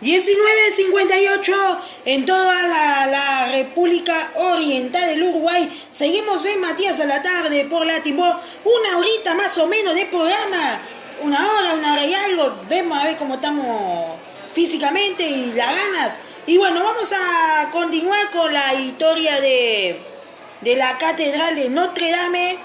19:58 en toda la República Oriental del Uruguay. Seguimos en Matías a la tarde por Latimor. Una horita más o menos de programa. Una hora y algo. Vemos a ver cómo estamos físicamente y las ganas. Y bueno, vamos a continuar con la historia de la Catedral de Notre Dame.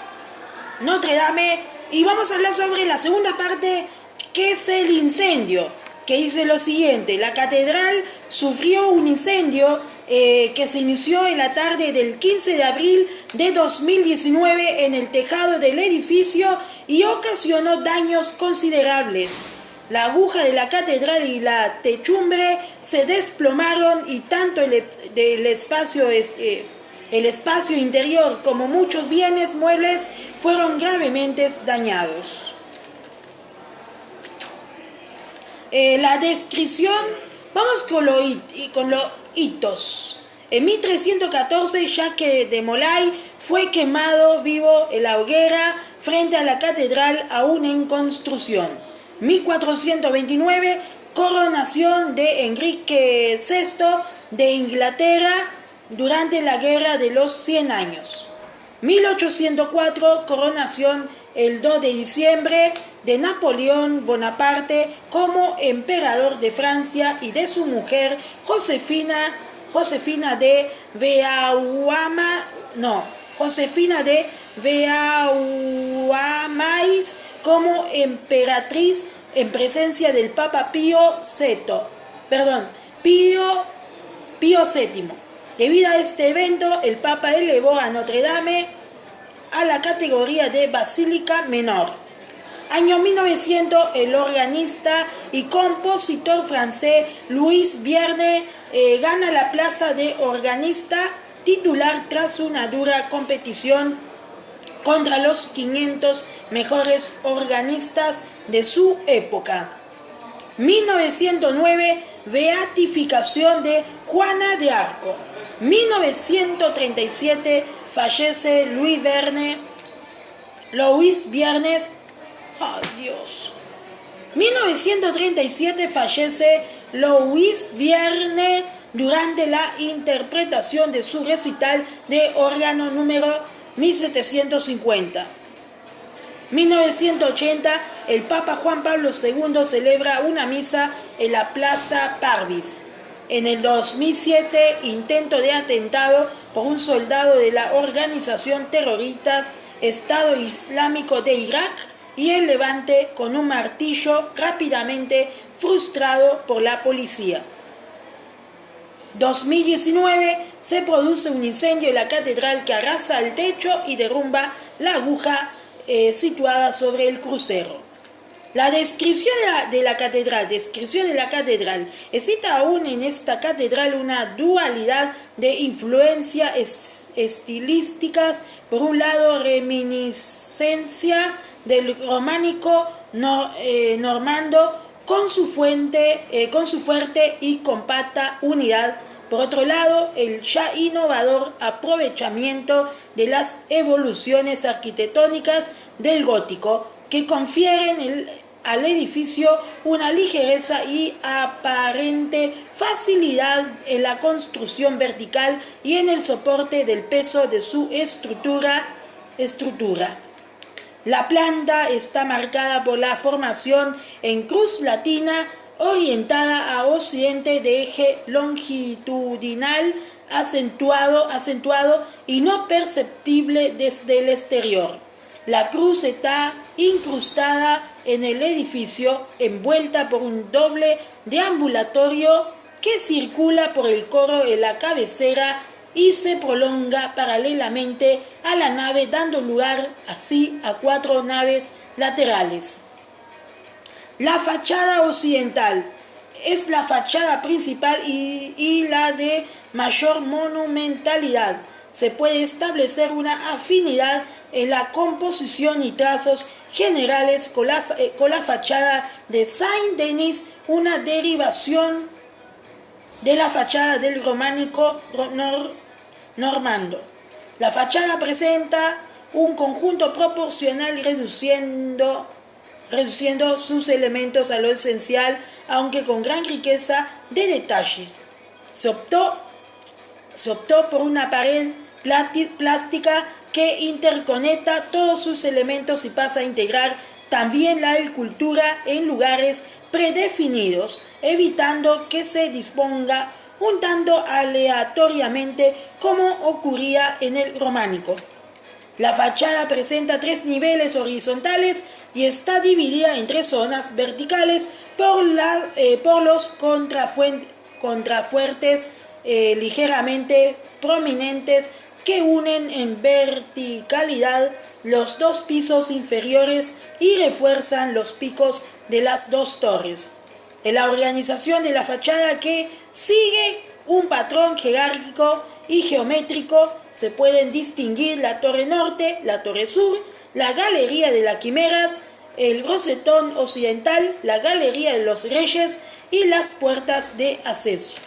Y vamos a hablar sobre la segunda parte, que es el incendio, que dice lo siguiente: la catedral sufrió un incendio que se inició en la tarde del 15 de abril de 2019 en el tejado del edificio y ocasionó daños considerables. La aguja de la catedral y la techumbre se desplomaron y tanto el espacio interior como muchos bienes muebles fueron gravemente dañados. La descripción, vamos con los hitos. En 1314, Jacques de Molay fue quemado vivo en la hoguera frente a la catedral aún en construcción. 1429, coronación de Enrique VI de Inglaterra durante la Guerra de los 100 años. 1804, coronación el 2 de diciembre de Napoleón Bonaparte como emperador de Francia y de su mujer Josefina de Beauharnais como emperatriz en presencia del Papa Pío VII. Debido a este evento, el Papa elevó a Notre Dame a la categoría de basílica menor. Año 1900, el organista y compositor francés Louis Vierne gana la plaza de organista titular tras una dura competición contra los 500 mejores organistas de su época. 1909, beatificación de Juana de Arco. 1937, fallece Louis Viernes. ¡Ay, Dios! 1937 fallece Louis Vierne durante la interpretación de su recital de órgano número 1750. 1980, el Papa Juan Pablo II celebra una misa en la Plaza Parvis. En el 2007, intento de atentado por un soldado de la organización terrorista Estado Islámico de Irak y el levante con un martillo rápidamente frustrado por la policía. 2019, se produce un incendio en la catedral que arrasa el techo y derrumba la aguja situada sobre el crucero. La descripción de la catedral. Existe aún en esta catedral una dualidad de influencias estilísticas. Por un lado, reminiscencia del románico normando con su fuerte y compacta unidad. Por otro lado, el ya innovador aprovechamiento de las evoluciones arquitectónicas del gótico, que confieren al edificio una ligereza y aparente facilidad en la construcción vertical y en el soporte del peso de su estructura. La planta está marcada por la formación en cruz latina orientada a occidente de eje longitudinal acentuado y no perceptible desde el exterior. La cruz está incrustada en el edificio, envuelta por un doble deambulatorio que circula por el coro en la cabecera y se prolonga paralelamente a la nave, dando lugar así a 4 naves laterales. La fachada occidental es la fachada principal y la de mayor monumentalidad. Se puede establecer una afinidad en la composición y trazos generales con la fachada de Saint-Denis, una derivación de la fachada del románico normando. La fachada presenta un conjunto proporcional reduciendo reduciendo sus elementos a lo esencial, aunque con gran riqueza de detalles. Se optó por una pared plástica que interconecta todos sus elementos y pasa a integrar también la escultura en lugares predefinidos, evitando que se disponga un tanto aleatoriamente como ocurría en el románico. La fachada presenta 3 niveles horizontales y está dividida en 3 zonas verticales por los contrafuertes ligeramente prominentes que unen en verticalidad los 2 pisos inferiores y refuerzan los picos de las 2 torres. En la organización de la fachada, que sigue un patrón jerárquico y geométrico, se pueden distinguir la torre norte, la torre sur, la galería de las quimeras, el rosetón occidental, la galería de los reyes y las puertas de acceso.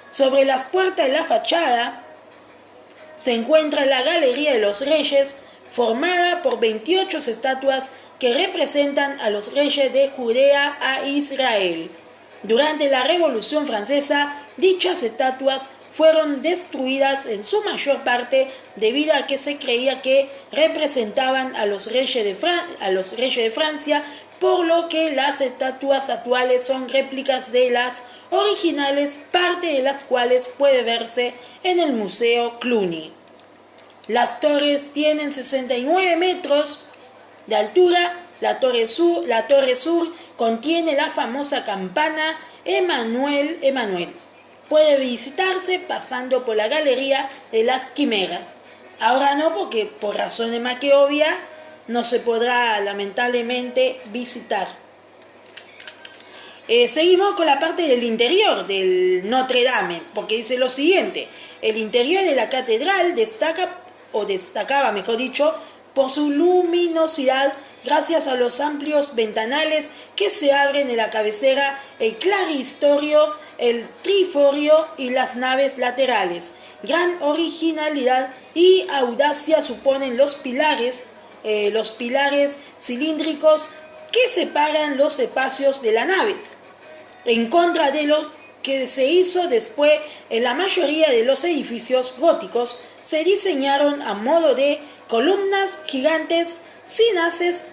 Sobre las puertas de la fachada se encuentra la galería de los reyes, formada por 28 estatuas que representan a los reyes de Judea a Israel. Durante la Revolución Francesa, dichas estatuas fueron destruidas en su mayor parte debido a que se creía que representaban a los reyes de Francia, por lo que las estatuas actuales son réplicas de las originales, parte de las cuales puede verse en el Museo Cluny. Las torres tienen 69 metros de altura. La torre sur contiene la famosa campana Emanuel. Puede visitarse pasando por la galería de las quimeras. Ahora no, porque por razones más que obvias no se podrá lamentablemente visitar. Seguimos con la parte del interior del Notre Dame, porque dice lo siguiente: el interior de la catedral destacaba, mejor dicho, por su luminosidad gracias a los amplios ventanales que se abren en la cabecera, el claristorio, el triforio y las naves laterales. Gran originalidad y audacia suponen los pilares cilíndricos que separan los espacios de las naves, en contra de lo que se hizo después. En la mayoría de los edificios góticos se diseñaron a modo de columnas gigantes sin haces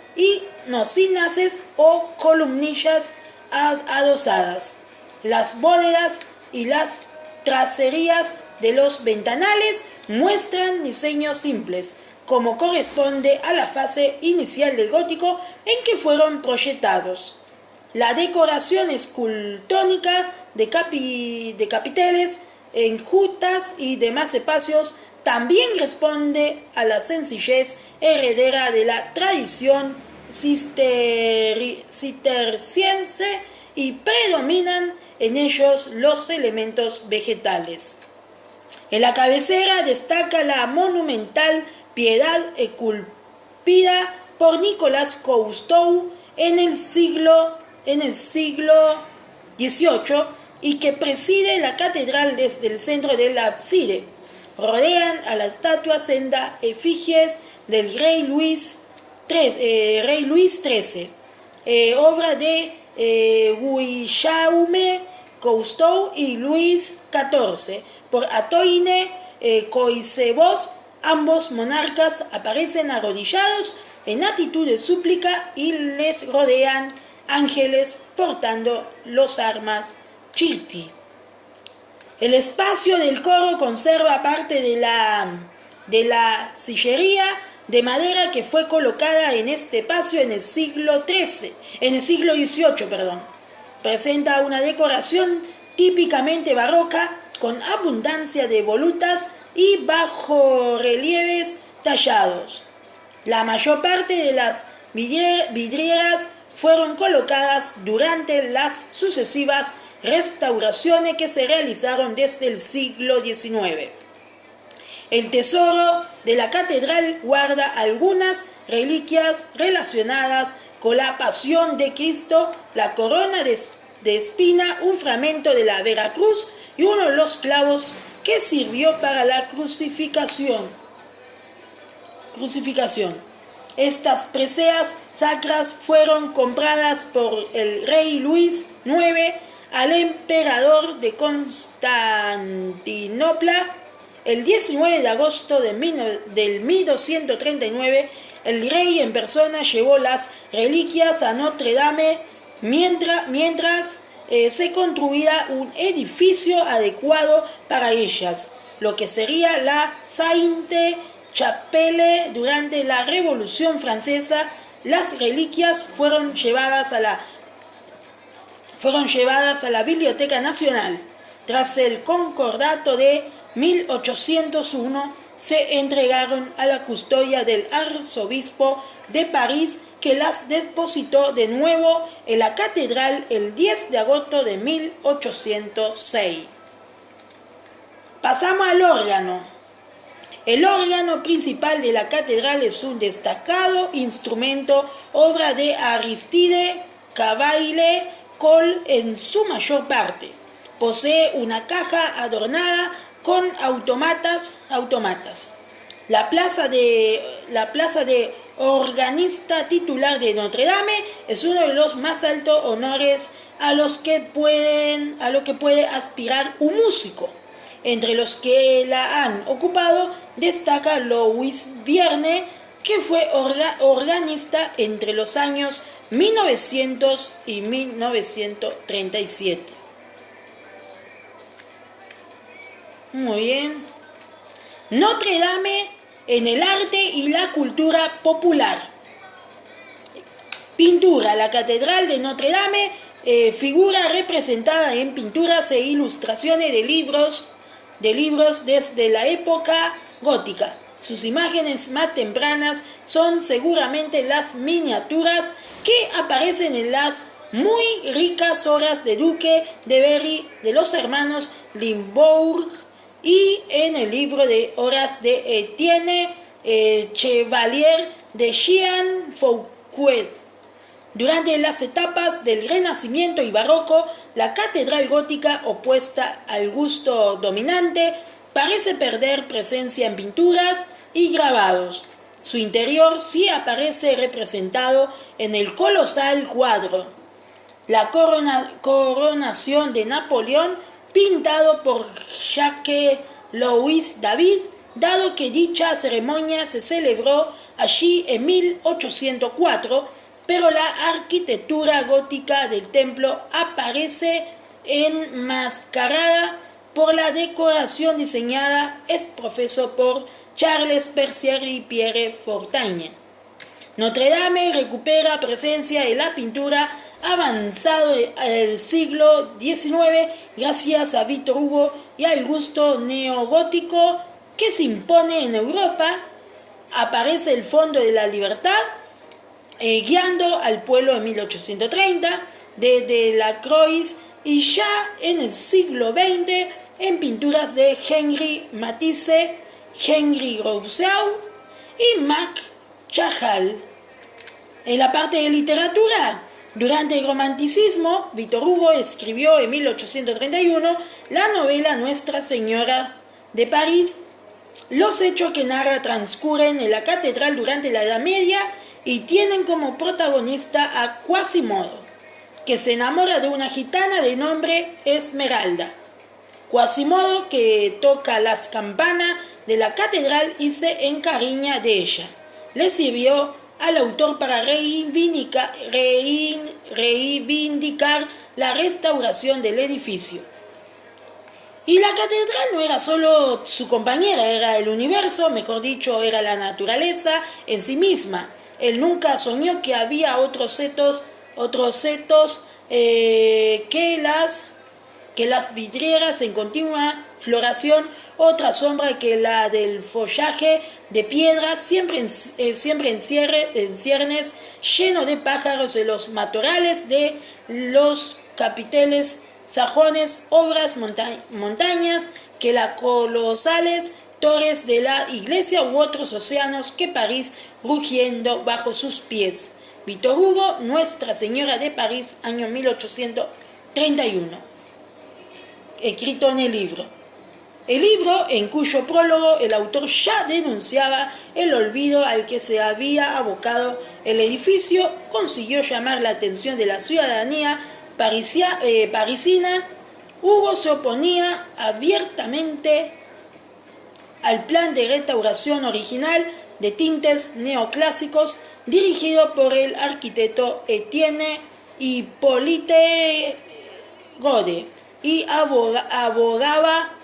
o columnillas adosadas. Las bóvedas y las tracerías de los ventanales muestran diseños simples, como corresponde a la fase inicial del gótico en que fueron proyectados. La decoración escultórica de capiteles, enjutas y demás espacios también responde a la sencillez heredera de la tradición cisterciense y predominan en ellos los elementos vegetales. En la cabecera destaca la monumental Piedad esculpida por Nicolas Cousteau en el siglo XVIII y que preside la catedral desde el centro del ábside. Rodean a la estatua sendas efigies del rey Luis XIII, obra de Guillaume Cousteau y Luis XIV, por Antoine Coixebos. Ambos monarcas aparecen arrodillados en actitud de súplica y les rodean ángeles portando los armas Chirti. El espacio del coro conserva parte de la sillería de madera que fue colocada en este espacio en el siglo XVIII. Presenta una decoración típicamente barroca con abundancia de volutas y bajorrelieves tallados. La mayor parte de las vidrieras fueron colocadas durante las sucesivas restauraciones que se realizaron desde el siglo XIX. El tesoro de la catedral guarda algunas reliquias relacionadas con la pasión de Cristo, la corona de espina, un fragmento de la Veracruz y uno de los clavos que sirvió para la crucificación. Estas preseas sacras fueron compradas por el rey Luis IX al emperador de Constantinopla. El 19 de agosto del 1239, el rey en persona llevó las reliquias a Notre Dame mientras se construía un edificio adecuado para ellas, lo que sería la Sainte-Chapelle. Durante la Revolución Francesa, las reliquias fueron llevadas a la Biblioteca Nacional. Tras el Concordato de 1801, se entregaron a la custodia del arzobispo de París, que las depositó de nuevo en la catedral el 10 de agosto de 1806. Pasamos al órgano. El órgano principal de la catedral es un destacado instrumento, obra de Aristide Cavaille Coll en su mayor parte. Posee una caja adornada con automatas. La plaza de organista titular de Notre Dame es uno de los más altos honores a lo que puede aspirar un músico. Entre los que la han ocupado destaca Louis Vierne, que fue organista entre los años 1900 y 1937. Muy bien. Notre Dame en el arte y la cultura popular. Pintura. La Catedral de Notre Dame figura representada en pinturas e ilustraciones de libros desde la época gótica. Sus imágenes más tempranas son seguramente las miniaturas que aparecen en las muy ricas obras de Duque de Berry, de los hermanos Limbourg, y en el libro de obras de Etienne Chevalier de Jean Fouquet. Durante las etapas del Renacimiento y Barroco, la catedral gótica, opuesta al gusto dominante, parece perder presencia en pinturas y grabados. Su interior sí aparece representado en el colosal cuadro La coronación de Napoleón, pintado por Jacques-Louis David, dado que dicha ceremonia se celebró allí en 1804, pero la arquitectura gótica del templo aparece enmascarada por la decoración diseñada ex profeso por Charles Percier y Pierre Fortagne. Notre Dame recupera presencia en la pintura avanzado del siglo XIX gracias a Victor Hugo y al gusto neogótico que se impone en Europa. Aparece el Fondo de la Libertad, guiando al pueblo en 1830, de Delacroix, y ya en el siglo XX en pinturas de Henri Matisse, Henri Rousseau y Marc Chagall. En la parte de literatura, durante el romanticismo, Victor Hugo escribió en 1831 la novela Nuestra Señora de París. Los hechos que narra transcurren en la catedral durante la Edad Media y tienen como protagonista a Quasimodo, que se enamora de una gitana de nombre Esmeralda. Quasimodo, que toca las campanas de la catedral y se encariña de ella, le sirvió al autor para reivindicar la restauración del edificio. Y la catedral no era solo su compañera, era el universo, mejor dicho, era la naturaleza en sí misma. Él nunca soñó que había otros setos que las vidrieras en continua floración, otra sombra que la del follaje de piedra, siempre en ciernes, lleno de pájaros en los matorrales de los capiteles sajones, obras montañas, que las colosales torres de la iglesia u otros océanos que París rugiendo bajo sus pies. Victor Hugo, Nuestra Señora de París, año 1831. Escrito en el libro. El libro, en cuyo prólogo el autor ya denunciaba el olvido al que se había abocado el edificio, consiguió llamar la atención de la ciudadanía parisina. Hugo se oponía abiertamente al plan de restauración original de tintes neoclásicos dirigido por el arquitecto Etienne Hippolyte Gode y abogaba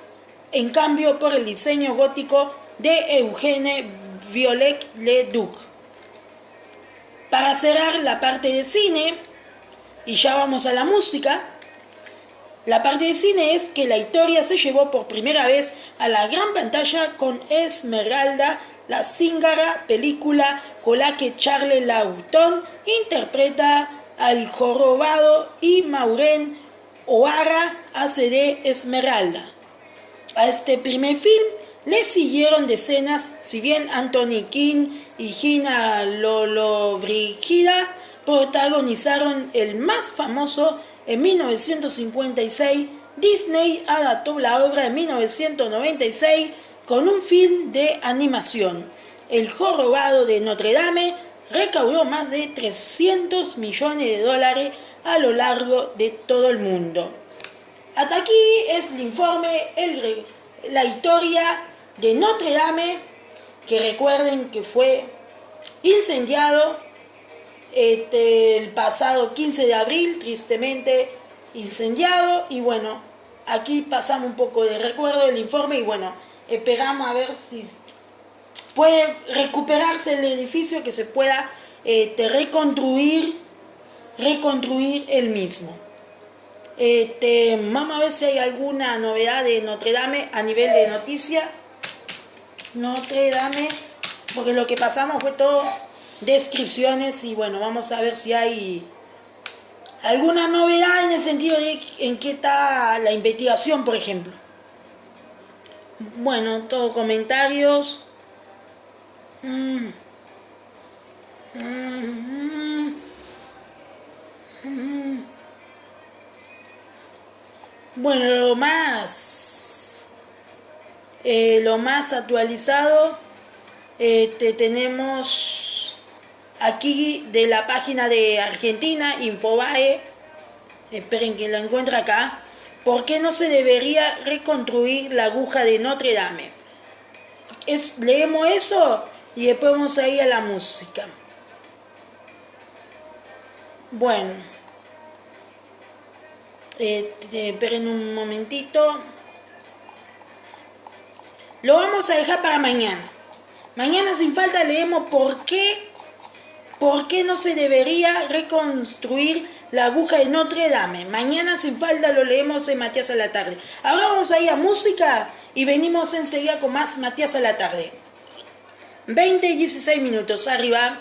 en cambio por el diseño gótico de Eugène Viollet-le-Duc. Para cerrar la parte de cine, y ya vamos a la música, la parte de cine es que la historia se llevó por primera vez a la gran pantalla con Esmeralda, la cíngara película con la que Charles Laughton interpreta al jorobado y Maureen O'Hara hace de Esmeralda. A este primer film le siguieron decenas, si bien Anthony Quinn y Gina Lollobrigida protagonizaron el más famoso. En 1956, Disney adaptó la obra en 1996 con un film de animación. El jorobado de Notre Dame recaudó más de 300 millones de dólares a lo largo de todo el mundo. Hasta aquí es el informe, la historia de Notre Dame, que recuerden que fue incendiado el pasado 15 de abril, tristemente incendiado, y bueno, aquí pasamos un poco de recuerdo del informe y bueno, esperamos a ver si puede recuperarse el edificio, que se pueda reconstruir el mismo. Vamos a ver si hay alguna novedad de Notre Dame a nivel de noticia. Notre Dame, porque lo que pasamos fue todo descripciones y bueno, vamos a ver si hay alguna novedad en el sentido de en qué está la investigación, por ejemplo. Bueno, todo comentarios. Bueno, lo más actualizado tenemos aquí de la página de Argentina, Infobae. Esperen que lo encuentre acá. ¿Por qué no se debería reconstruir la aguja de Notre Dame? Leemos eso y después vamos a ir a la música. Bueno, esperen un momentito. Lo vamos a dejar para mañana. Mañana sin falta leemos por qué no se debería reconstruir la aguja de Notre Dame. Mañana sin falta lo leemos en Matías a la tarde. Ahora vamos a ir a música y venimos enseguida con más Matías a la tarde. 20 y 16 minutos. Arriba.